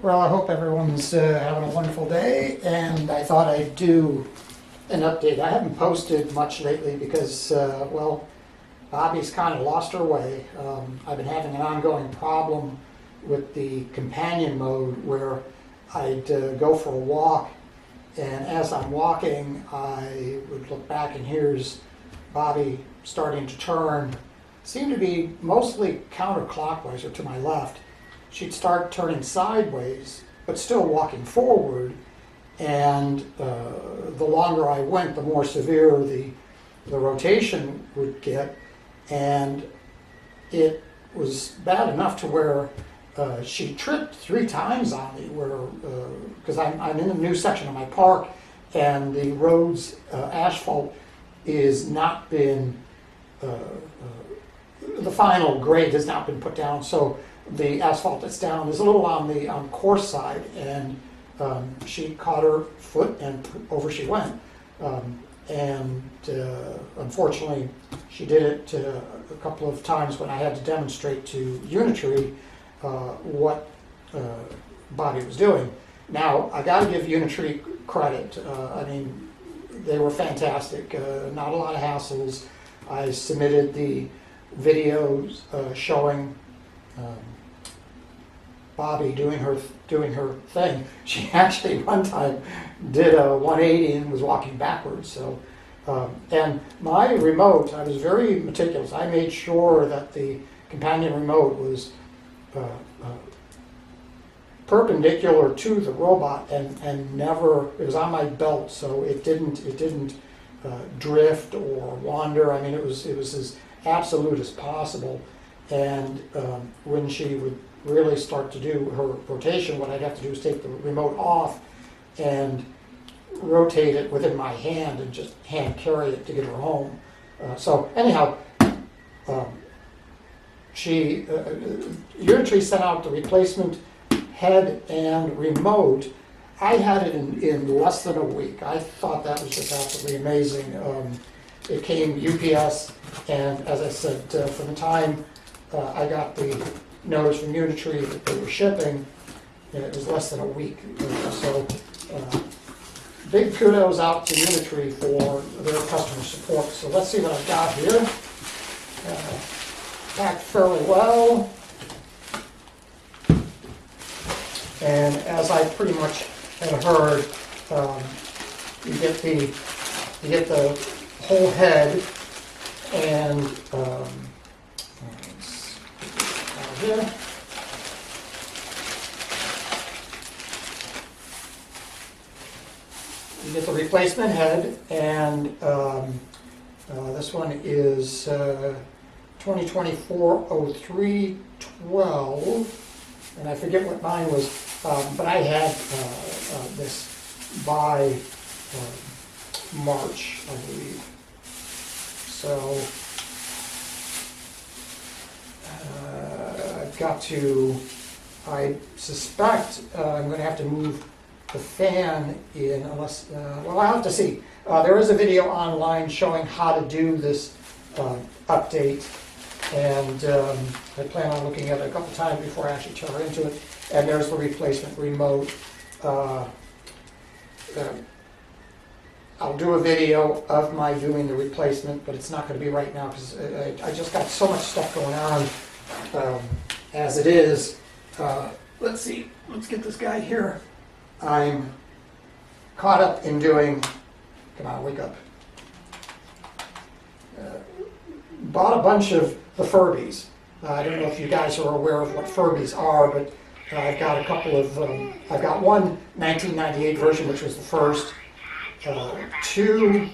Well, I hope everyone's having a wonderful day, and I thought I'd do an update. I haven't posted much lately because, well, Bobbie's kind of lost her way. I've been having an ongoing problem with the companion mode where I'd go for a walk, and as I'm walking, I would look back, and here's Bobbie starting to turn. Seemed to be mostly counterclockwise or to my left. She'd start turning sideways, but still walking forward. And the longer I went, the more severe the rotation would get. And it was bad enough to where she tripped 3 times on me, because I'm in a new section of my park, and the road's asphalt is not been, the final grade has not been put down, so the asphalt that's down is a little on the coarse side, and she caught her foot and over she went. Unfortunately, she did it a couple of times when I had to demonstrate to Unitree what Bobbie was doing. Now, I got to give Unitree credit. I mean, they were fantastic. Not a lot of hassles. I submitted the videos showing Bobbie doing her thing. She actually one time did a 180 and was walking backwards. So, and my remote, I was very meticulous. I made sure that the companion remote was perpendicular to the robot and never. It was on my belt, so it didn't drift or wander. I mean, it was as absolute as possible. And when she would really start to do her rotation, what I'd have to do is take the remote off and rotate it within my hand and just hand carry it to get her home. So anyhow, Unitree sent out the replacement head and remote. I had it in less than a week. I thought that was just absolutely amazing. It came UPS, and as I said, from the time I got the notice from Unitree that they were shipping, and it was less than a week. So big kudos out to Unitree for their customer support. So let's see what I've got here. Packed fairly well. And as I pretty much had heard, you get the whole head, and here. You get the replacement head, and this one is 2024-03-12, and I forget what mine was, but I had this by March, I believe. So I've got to, I suspect I'm going to have to move the fan in, unless, well, I'll have to see. There is a video online showing how to do this update, and I plan on looking at it a couple times before I actually turn into it. And there's the replacement remote. I'll do a video of my doing the replacement, but it's not going to be right now because I just got so much stuff going on as it is. Let's see, let's get this guy here. I'm caught up in doing, come on, wake up. Bought a bunch of the Furbies. I don't know if you guys are aware of what Furbies are, but I've got a couple of, I've got one 1998 version, which was the first, 2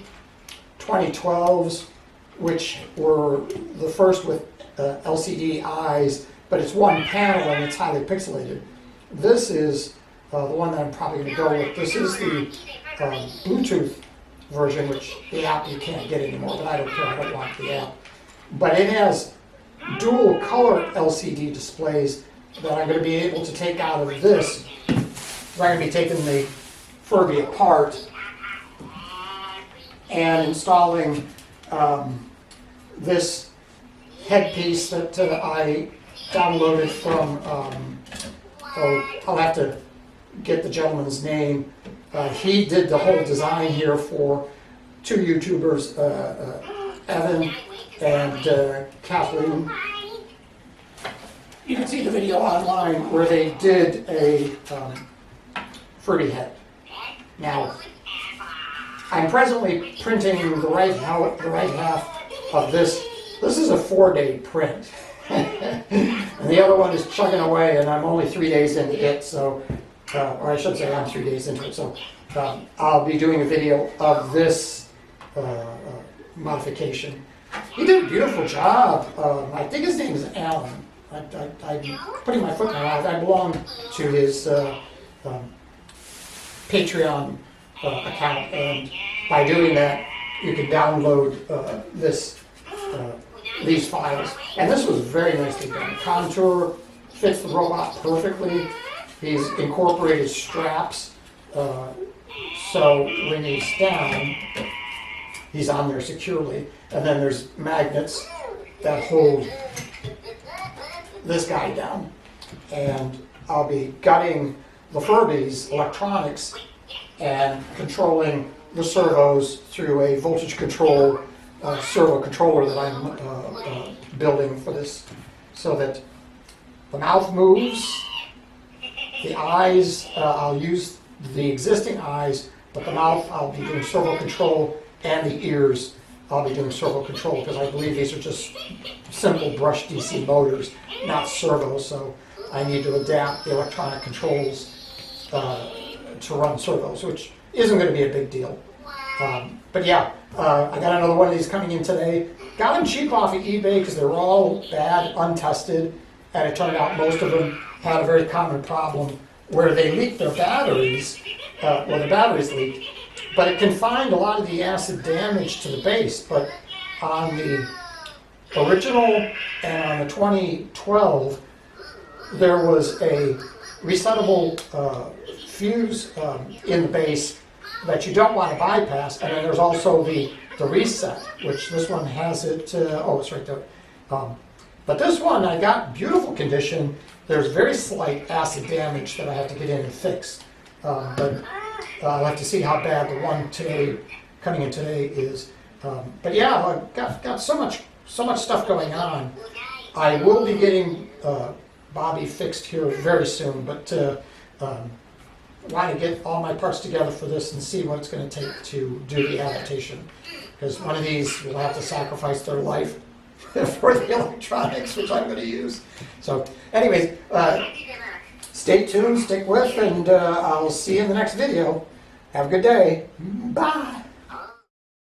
2012s, which were the first with LCD eyes, but it's one panel and it's highly pixelated. This is the one that I'm probably going to go with. This is the Bluetooth version, which the app you can't get anymore, but I don't care, I don't want the app. But it has dual color LCD displays that I'm going to be able to take out of this. I'm going to be taking the Furby apart and installing this headpiece that I downloaded from I'll have to get the gentleman's name. He did the whole design here for two YouTubers, Evan and Kathleen. You can see the video online where they did a Furby head. Now, I'm presently printing the right half of this. This is a 4-day print. And the other one is chugging away, and I'm only 3 days into it, so, or I should say I'm 3 days into it, so I'll be doing a video of this modification. He did a beautiful job. I think his name is Alan. I'm putting my foot in my mouth. I belong to his Patreon account, and by doing that, you can download these files. And this was very nicely done. Contour fits the robot perfectly. He's incorporated straps, so when he's down, he's on there securely. And then there's magnets that hold this guy down. And I'll be gutting the Furby's electronics and controlling the servos through a voltage control servo controller that I'm building for this, so that the mouth moves, the eyes, I'll use the existing eyes, but the mouth I'll be doing servo control, and the ears I'll be doing servo control, because I believe these are just simple brush DC motors, not servos, so I need to adapt the electronic controls to run servos, which isn't going to be a big deal. But yeah, I got another one of these coming in today. Got them cheap off of eBay because they were all bad, untested, and it turned out most of them had a very common problem where they leaked their batteries, or the batteries leaked, but it confined a lot of the acid damage to the base. But on the original and on the 2012, there was a resettable fuse in the base that you don't want to bypass, and then there's also the reset, which this one has it, oh, it's right there. But this one I got beautiful condition. There's very slight acid damage that I have to get in and fix. But I'll have to see how bad the one today, coming in today, is. But yeah, I've got so much stuff going on. I will be getting Bobbie fixed here very soon, but want to get all my parts together for this and see what it's going to take to do the adaptation. Because one of these will have to sacrifice their life for the electronics, which I'm going to use. So anyways, stay tuned, stick with, and I'll see you in the next video. Have a good day. Bye.